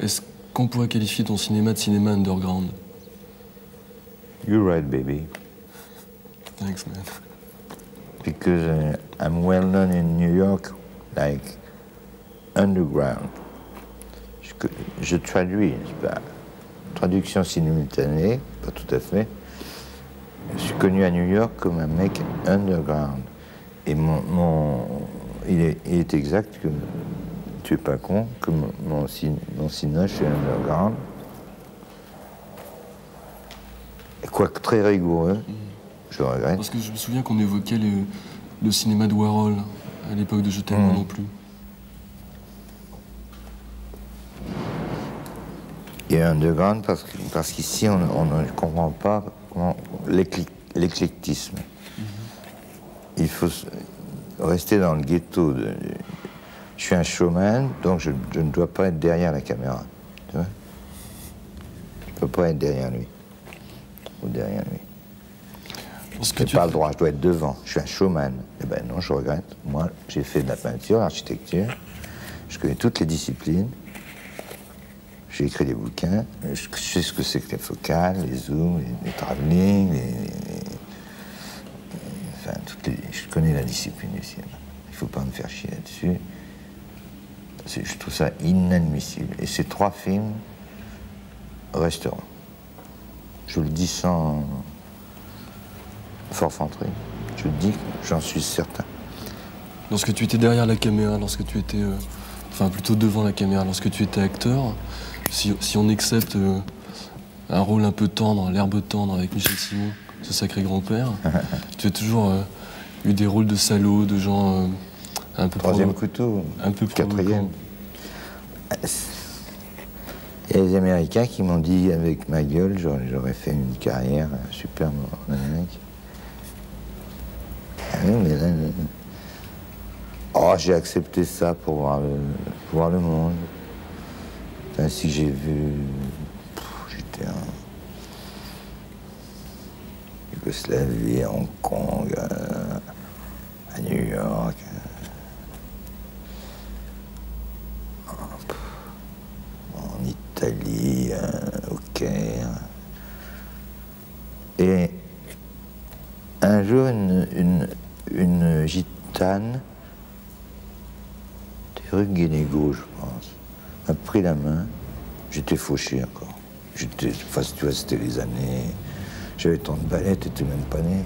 est-ce qu'on pourrait qualifier ton cinéma de cinéma underground? You're right, baby. Thanks, man. Because I'm well known in New York, like underground. Je traduis, c'est pas traduction simultanée, pas tout à fait. Je suis connu à New York comme un mec underground. Et il est exact que tu es pas con, que mon cinéma, je suis underground. Quoique très rigoureux, je regrette. Parce que je me souviens qu'on évoquait le cinéma de Warhol à l'époque de Je t'aime moi non plus. Il est underground parce qu'ici, on ne comprend pas l'éclectisme. Il faut rester dans le ghetto. Je suis un showman, donc je ne dois pas être derrière la caméra. Tu vois? Je ne peux pas être derrière lui. Ou derrière lui. Je n'ai pas le droit, je dois être devant. Je suis un showman. Eh ben non, je regrette. Moi, j'ai fait de la peinture, l'architecture. Je connais toutes les disciplines. J'ai écrit des bouquins. Je sais ce que c'est que les focales, les zooms, les travelling, enfin, je connais la discipline du cinéma. Il ne faut pas me faire chier là-dessus. Je trouve ça inadmissible. Et ces 3 films resteront. Je le dis sans forfanterie. Je le dis, j'en suis certain. Lorsque tu étais derrière la caméra, lorsque tu étais... enfin, plutôt devant la caméra, lorsque tu étais acteur, si on accepte un rôle un peu tendre, l'herbe tendre avec Michel Simon, ce sacré grand-père, tu as toujours eu des rôles de salauds, de gens un peu... Troisième couteau, un peu 4e. Il y a les Américains qui m'ont dit, avec ma gueule, j'aurais fait une carrière superbe en Amérique. Ah oui, mais là... Oh, j'ai accepté ça pour voir le monde. C'est ainsi que j'ai vu... J'étais en Yougoslavie, à Hong Kong, à New York. En Italie, au Caire. Et un jour, une gitane, des rues Guénégo, je pense, m'a pris la main. J'étais fauché encore. Enfin, tu vois, c'était les années... J'avais tant de balais, t'étais même pas né.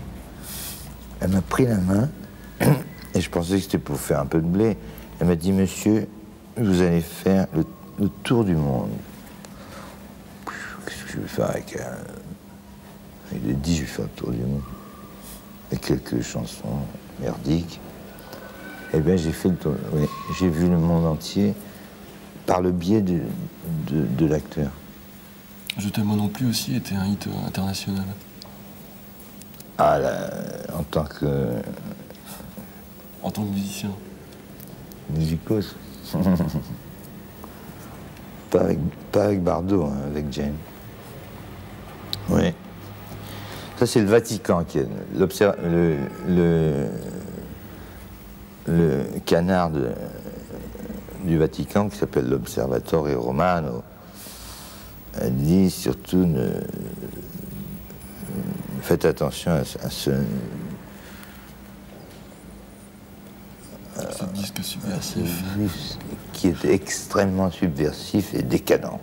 Elle m'a pris la main, et je pensais que c'était pour faire un peu de blé. Elle m'a dit, monsieur, vous allez faire le tour du monde. Qu'est-ce que je vais faire avec elle? Il est dit, je vais faire le tour du monde. Et quelques chansons merdiques. Eh bien, j'ai fait le tour. Oui, j'ai vu le monde entier par le biais de l'acteur. Je t'aime moi non plus aussi était un hit international. Ah là, en tant que... En tant que musicien. Musicos. pas avec Bardot, hein, avec Jane. Oui. Ça, c'est le Vatican qui est le canard du Vatican qui s'appelle l'Observatore Romano. Elle dit surtout faites attention à ce disque subversif. Qui est extrêmement subversif et décadent.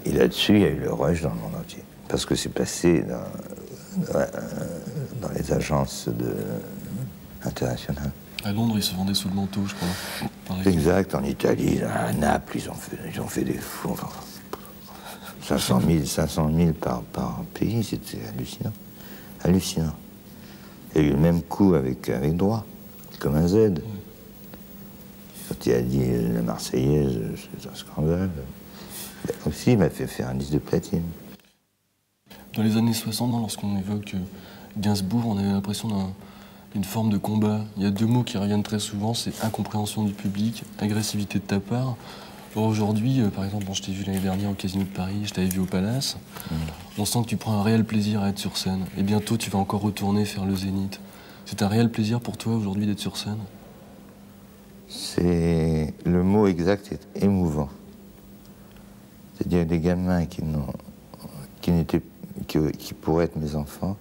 Et là-dessus, il y a eu le rush dans le monde entier. Parce que c'est passé dans les agences internationales. À Londres, ils se vendaient sous le manteau, je crois. Par exemple. Exact, en Italie, à Naples, ils ont fait des fous. Enfin, 500 000 par pays, c'était hallucinant. Hallucinant. Il y a eu le même coup avec Droit, comme un Z. Oui. Quand il a dit la Marseillaise, c'est un scandale. Ben, aussi, il m'a fait faire un disque de platine. Dans les années 60, lorsqu'on évoque Gainsbourg, on avait l'impression d'une forme de combat. Il y a 2 mots qui reviennent très souvent, c'est incompréhension du public, agressivité de ta part. Or aujourd'hui, par exemple, je t'ai vu l'année dernière au Casino de Paris, je t'avais vu au Palace, on sent que tu prends un réel plaisir à être sur scène. Et bientôt, tu vas encore retourner faire le Zénith. C'est un réel plaisir pour toi aujourd'hui d'être sur scène? Le mot exact est émouvant. C'est-à-dire des gamins qui pourraient être mes enfants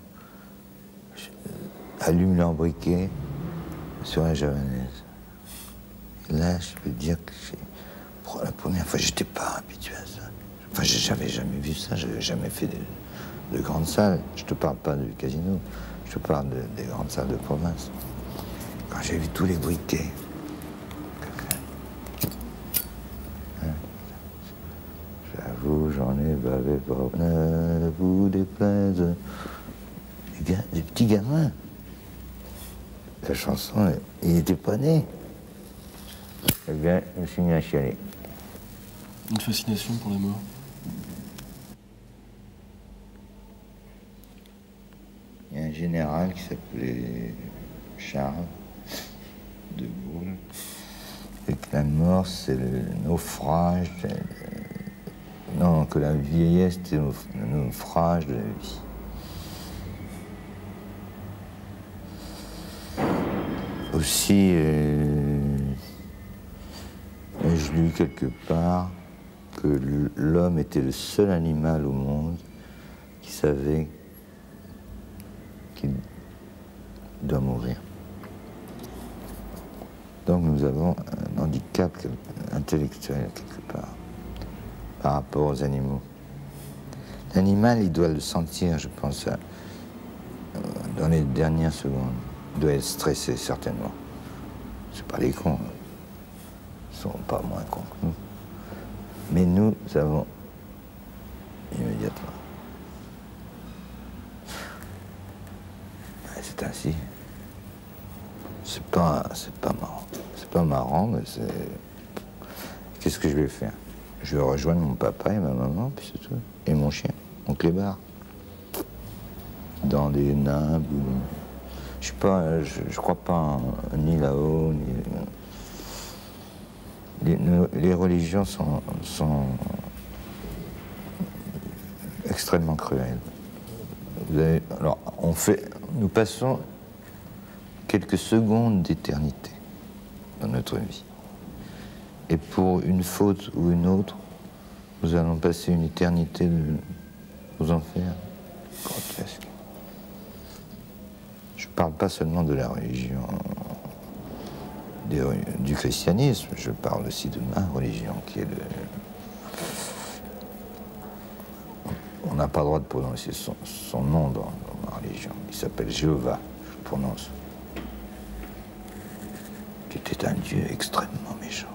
allument leur briquet sur la javanaise. Et là, je peux dire que pour la première fois, j'étais pas habitué à ça. Enfin, j'avais jamais vu ça, j'avais jamais fait de grandes salles. Je te parle pas du casino, je te parle des grandes salles de province. Quand j'ai vu tous les briquets, j'avoue, j'en ai bavé pas. Ne vous déplaise. Des petits gamins. La chanson, il n'était pas né. Eh bien, je me suis mis à chialer. Une fascination pour la mort. Il y a un général qui s'appelait Charles de Gaulle. Et que la mort, c'est le naufrage. Non, que la vieillesse, c'est le naufrage de la vie. Aussi, j'ai lu quelque part que l'homme était le seul animal au monde qui savait qu'il doit mourir. Donc nous avons un handicap intellectuel quelque part par rapport aux animaux. L'animal, il doit le sentir, je pense, dans les dernières secondes. Il doit être stressé, certainement. C'est pas les cons. Ils sont pas moins cons que nous. Mais nous avons immédiatement. C'est ainsi. C'est pas marrant. C'est pas marrant, mais c'est... Qu'est-ce que je vais faire? Je vais rejoindre mon papa et ma maman, puis c'est tout. Et mon chien, mon clébard. Dans des nimbles. Je suis pas, je crois pas ni là-haut, ni... Les religions sont extrêmement cruelles. Alors, nous passons quelques secondes d'éternité dans notre vie. Et pour une faute ou une autre, nous allons passer une éternité aux enfers. Grotesque. Je ne parle pas seulement de la religion, du christianisme, je parle aussi de ma religion, qui est On n'a pas le droit de prononcer son nom dans ma religion. Il s'appelle Jéhovah, je le prononce. Qui était un dieu extrêmement méchant.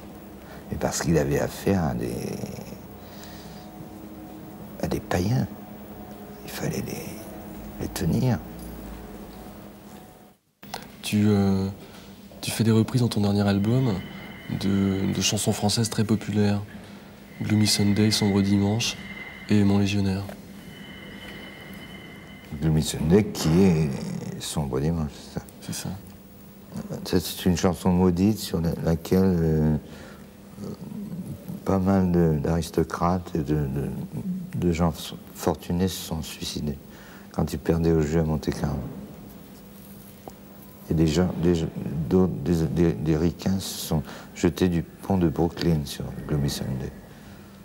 Et parce qu'il avait affaire à des païens, il fallait les tenir. Tu fais des reprises dans ton dernier album de chansons françaises très populaires. Gloomy Sunday, Sombre Dimanche et Mon Légionnaire. Gloomy Sunday qui est Sombre Dimanche, c'est ça? C'est ça. C'est une chanson maudite sur laquelle pas mal d'aristocrates et de gens fortunés se sont suicidés quand ils perdaient au jeu à Monte-Carlo. Et des ricains se sont jetés du pont de Brooklyn sur Gloomy Sunday.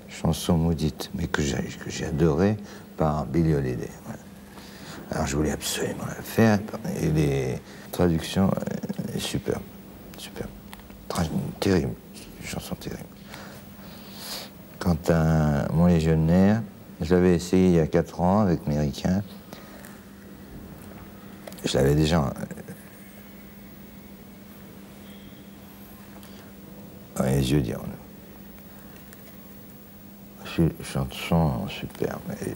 Chanson maudite, mais que j'ai adorée par Billie Holiday. Voilà. Alors je voulais absolument la faire, et les traductions, superbes, superbes. Terrible, une chanson terrible. Quant à Mon Légionnaire, je l'avais essayé il y a 4 ans avec mes ricains. Je l'avais déjà... dans les yeux, dirons-nous. Chanson superbe. Et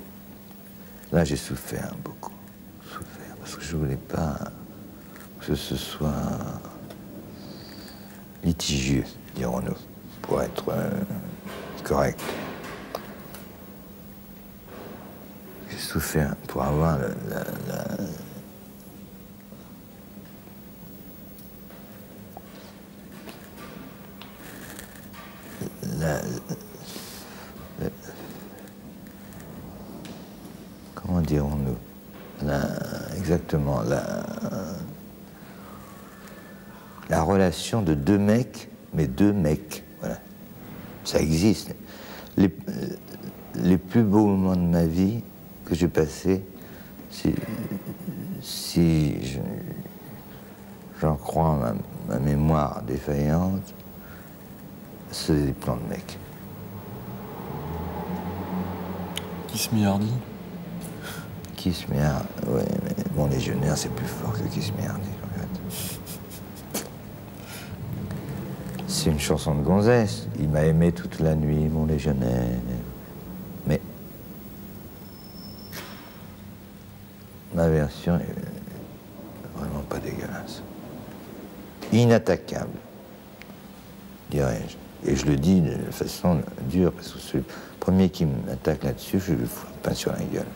là, j'ai souffert beaucoup. Souffert, parce que je voulais pas que ce soit litigieux, dirons-nous, pour être correct. J'ai souffert pour avoir comment dirons-nous, exactement, la relation de deux mecs mais deux mecs. Voilà. Ça existe. Les plus beaux moments de ma vie que j'ai passés, si j'en crois ma mémoire défaillante, c'est des plans de mecs. Kiss Me Hardy. Kiss Me Hardy, ouais, mais Mon Légionnaire, c'est plus fort que Kiss Me Hardy, en fait. C'est une chanson de gonzesse. Il m'a aimé toute la nuit, mon légionnaire. Mais ma version est vraiment pas dégueulasse. Inattaquable, dirais-je. Et je le dis de façon dure, parce que c'est le premier qui m'attaque là-dessus, je lui fous le pain sur la gueule.